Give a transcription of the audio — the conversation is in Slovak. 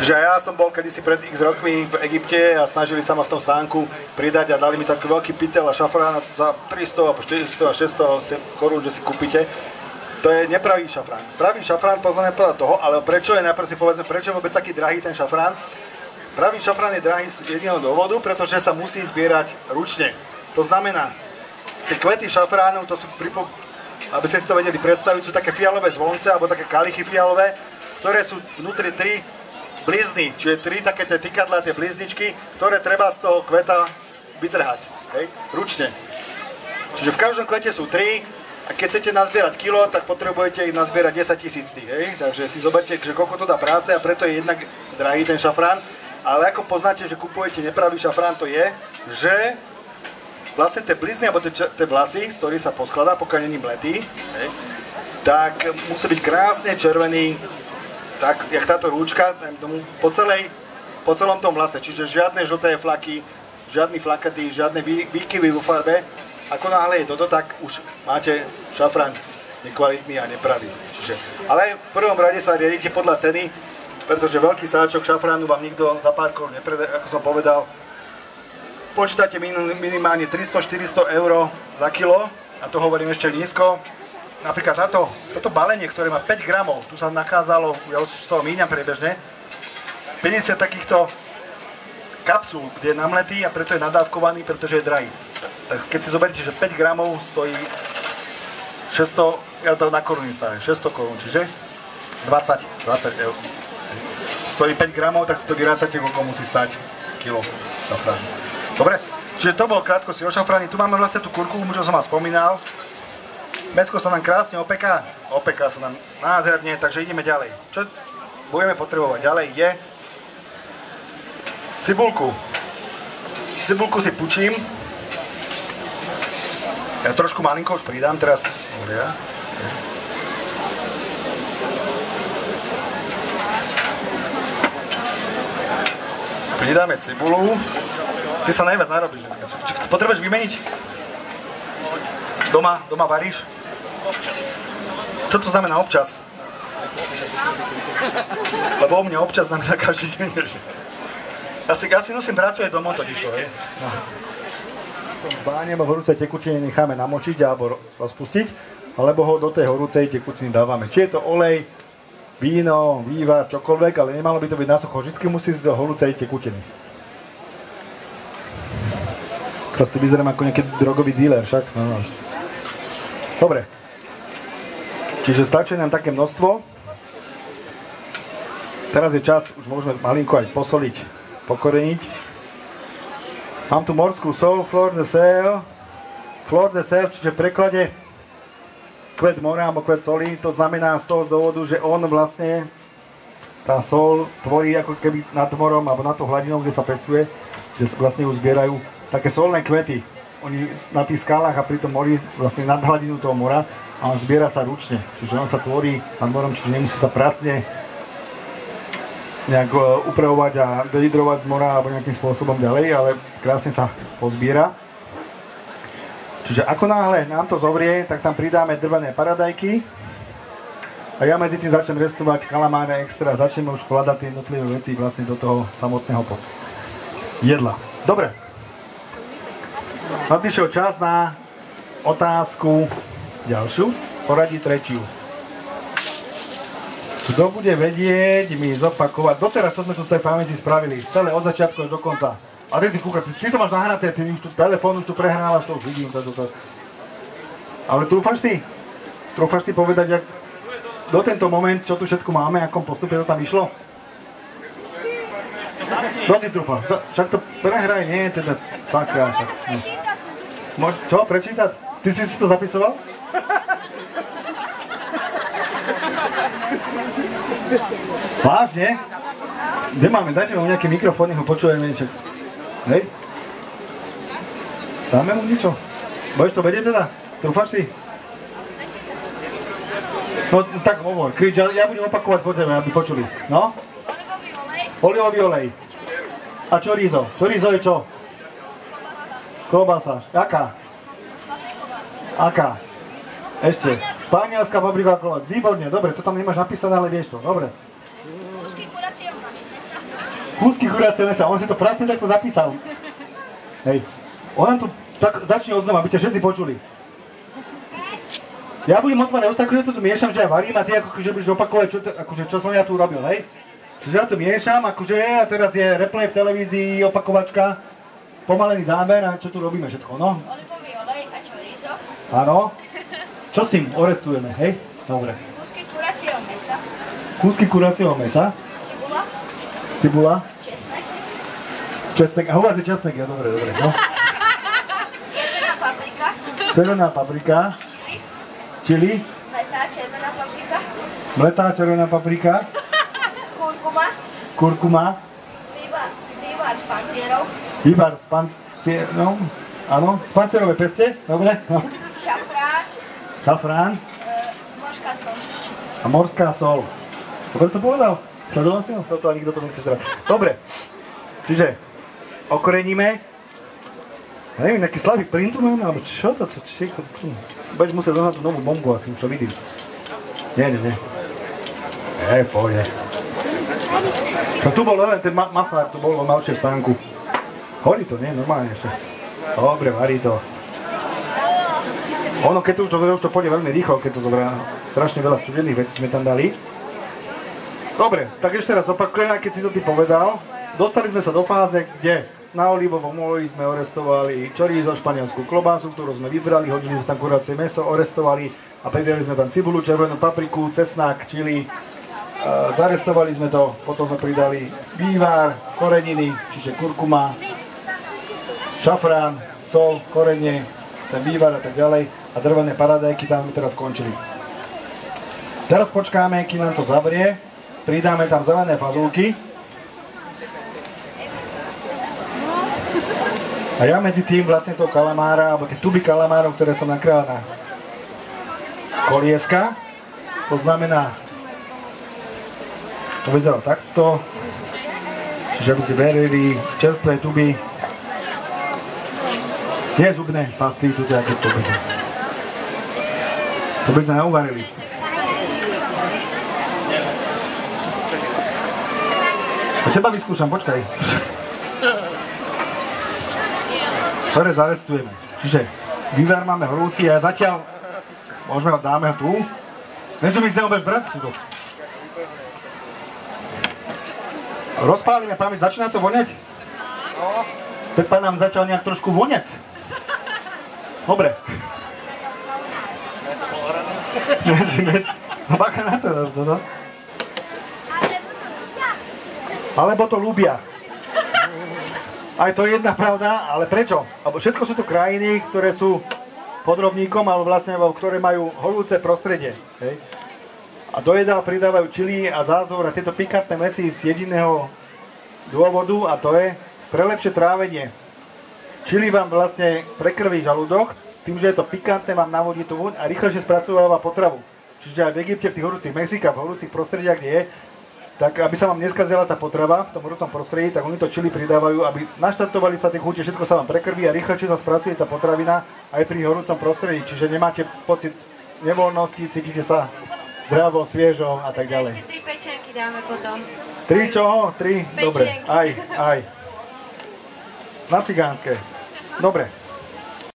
Čiže ja som bol kedysi pred x rokmi v Egypte a snažili sa ma v tom stánku pridať a dali mi taký veľký pytel a šafrán za 300 a 400 a 600 korún, že si kúpite. To je nepravý šafrán. Pravý šafrán poznáme podľa toho, ale prečo je, najprv si povedzme, prečo je vôbec taký drahý ten šafrán. Pravý šafrán je drahý z jediného dôvodu, pretože sa musí zbierať ručne. To znamená, tie kvety šafránu, to sú, aby ste si to vedeli predstaviť, sú také fialové zvonce, alebo také kalichy fialové, ktoré sú vnútri 3 blizny, čiže 3 také tie tykadlá, tie blizničky, ktoré treba z toho kveta vytrhať, hej, ručne. Čiže v každom kvete sú 3 a keď chcete nazbierať kilo, tak potrebujete ich nazbierať 10 000 tých, hej. Takže si zoberte, že koľko to dá práce a preto je jednak drahý ten šafrán. Ale ako poznáte, že kupujete nepravý šafrán, to je, že vlastne tie blizny, alebo tie vlasy, z ktorých sa poskladá, pokiaľ není mletý, hej, tak musí byť krásne červený, tak, jak táto rúčka, po celom tom vlase, čiže žiadne žlté flaky, žiadny flakatý, žiadne výkyvy vo farbe. Ako náhle je toto, tak už máte šafrán nekvalitný a nepravý. Ale v prvom rade sa riadite podľa ceny, pretože veľký sáčok šafránu vám nikto za pár korún nepredá, ako som povedal. Počítate minimálne 300-400 eur za kilo, a to hovorím ešte nízko. Napríklad toto balenie, ktoré má 5 gramov, tu sa nachádzalo, ja už z toho míňam priebežne, 50 takýchto kapsúl, kde je namletý a preto je nadávkovaný, pretože je drahý. Tak keď si zoberiete, že 5 gramov stojí 600, ja to na koruny stavím, 600 korún, čiže 20 eur. Stojí 5 gramov, tak si to vyrátate, koľko musí stať kilo šafránu. Dobre, čiže to bolo krátko si o šafráni. Tu máme vlastne tú kurkumu, čo som vám spomínal. Mäcko sa nám krásne opeká sa nám nádherne, takže ideme ďalej. Čo budeme potrebovať ďalej je cibulku. Cibulku si pučím. Ja trošku malinko už pridám teraz. Pridáme cibulu. Ty sa najviac narobíš dneska. Potrebuješ vymeniť? Doma varíš? Čo to znamená občas? Lebo o mne občas znamená každý deň. Ja si musím pracovať domov, totiž to, hej. Báne v horúcej tekutine necháme namočiť alebo rozpustiť, alebo ho do tej horúcej tekutiny dávame. Či je to olej, víno, vývar, čokoľvek, ale nemalo by to byť na sucho. Vždycky musí ísť do horúcej tekutiny. Teraz tu vyzerám ako nejaký drogový dealer, však? No. Dobre. Čiže stačí nám také množstvo. Teraz je čas, už môžeme malinko aj posoliť, pokoreniť. Mám tu morskú sol, fleur de sel. Fleur de sel, čiže v preklade kvet mora alebo kvet soli, to znamená z toho dôvodu, že on vlastne, tá sol tvorí ako keby nad morom alebo nad tou hladinou, kde sa pestuje, kde vlastne ju zbierajú také solné kvety. Oni na tých skalách a pri tom mori vlastne nad hladinu toho mora a on zbiera sa ručne. Čiže on sa tvorí nad morom, čiže nemusí sa pracne nejak upravovať a dehydrovať z mora alebo nejakým spôsobom ďalej, ale krásne sa pozbiera. Čiže ako náhle nám to zovrie, tak tam pridáme drvené paradajky a ja medzi tým začnem restovať kalamáre extra, začneme už vkladať tie jednotlivé veci vlastne do toho samotného jedla. Dobre. Nadýšiel čas na otázku ďalšiu, poradí tretiu. Kto bude vedieť mi zopakovať, doteraz čo sme tu v tej pamäti spravili, celé od začiatku až do konca. A ty si kúka, ty to máš nahraté, ty už tu telefón už tu prehrávaš, to už vidím. Ale trúfaš si povedať, jak do tento moment, čo tu všetko máme, akom postupe to tam išlo? Kto si trúfa? Však to prehraj, nie, teda sakra. Čo, prečítať? Ty si to zapisoval? Vážne? Kde máme? Dajte mu nejaký mikrofón, nech ho počujeme. Hej? Dáme mu niečo? Budeš to vedieť teda? Trúfaš si? No tak hovor, krič, ja budem opakovať po tebe, aby počuli. No? Olivový olej. A chorizo? Chorizo je čo? Klobasa. Aká? Aká? Ešte. Španielská papriková klobasa. Výborne, dobre, to tam nemáš napísané, ale vieš to. Dobre. Kúsky kuracieho mesa, on si to presne takto zapísal. Hej, on nám tu tak začne od znova, aby ťa všetci počuli. Ja budem otvárať ústa, akože to tu miešam, že ja varím a ty akože budeš opakovať, čo som ja tu robil, hej? Čiže ja to miešam, akože a teraz je replay v televízii, opakovačka, pomalený záber a čo tu robíme všetko, no? Olivový olej a chorizo. Áno. Čo s tým orestujeme, hej? Dobre. Kúsky kuracieho mesa. Kúsky kuracieho mesa. Cibula. Cibula. Česnek. Česnek, a hovací česnek, ja dobre, no. Červená paprika. Červená paprika. Čili. Mletá červená paprika. Mletá červená paprika. Kurkuma. Kurkuma. Vývar s pancierou. Vývar s pancierom. Áno, z pancierové peste, dobre. No. Šafrán. Šafrán. Morská sol. A morská sol. Dobre to povedal? Sledoval si ho? Toto a nikto to nechce teraz. Dobre. Čiže okoreníme. Ja neviem, nejaký slabý plyn tu máme, alebo čo to? Budeš musieť zohnať tú novú bombu, asi už to vidím. Nie. Pôjde. No tu bol len ten masár, tu bol na očie v stánku. Horí to, nie? Normálne ešte. Dobre, varí to. Ono, keď už to pôjde veľmi rýchlo, keď to dobrá. Strašne veľa studených vecí sme tam dali. Dobre, tak ešte raz opakujem, keď si to ty povedal. Dostali sme sa do fáze, kde na olivovom oleji sme orestovali chorizo, španielsku klobásu, ktorú sme vybrali, hodili sme tam kuracie mäso, orestovali a pridali sme tam cibulu, červenú papriku, cesnak, čili. Zarestovali sme to, potom sme pridali vývar, koreniny, čiže kurkuma, šafrán, sol, korenie, ten vývar a tak ďalej a drvené paradajky tam teraz skončili. Teraz počkáme, kým nám to zavrie, pridáme tam zelené fazulky. A ja medzi tým vlastne toho kalamára, alebo tie tuby kalamárov, ktoré som nakryl na kolieska, to znamená, to vyzerá takto, že by si verili čerstvé tuby, nie zubné pasty, tu nejaké tuby. To by sme neuvarili. To teba vyskúšam, počkaj. Ktoré zarestujeme. Čiže vývar máme horúci a zatiaľ môžeme ho dáme tu. Než mi zde obeš brať? Rozpálime pamäť, začína to voňať? No. Pepa nám začal nejak trošku voňať. Dobre. No bacha na to. Alebo to ľúbia. Aj to je jedna pravda, ale prečo? Lebo všetko sú to krajiny, ktoré sú pod rovníkom, alebo vlastne, ktoré majú horúce prostredie. Hej? A do jedál pridávajú čili a zázvor a tieto pikantné veci z jediného dôvodu, a to je pre lepšie trávenie. Čili vám vlastne prekrví žalúdok, tým, že je to pikantné, vám navodí tú voň a rýchlejšie spracováva potravu. Čiže aj v Egypte, v tých horúcich Mexikách, v horúcich prostrediach, kde je, tak aby sa vám neskazila tá potrava v tom horúcom prostredí, tak oni to čili pridávajú, aby naštartovali sa tie chute, všetko sa vám prekrví a rýchlejšie sa spracuje tá potravina aj pri horúcom prostredí. Čiže nemáte pocit nevoľnosti, cítite sa zdravo, sviežo a tak ďalej. Ešte 3 pečenky dáme potom. 3 čoho? 3? Dobre, aj. Na cigánske. Dobre.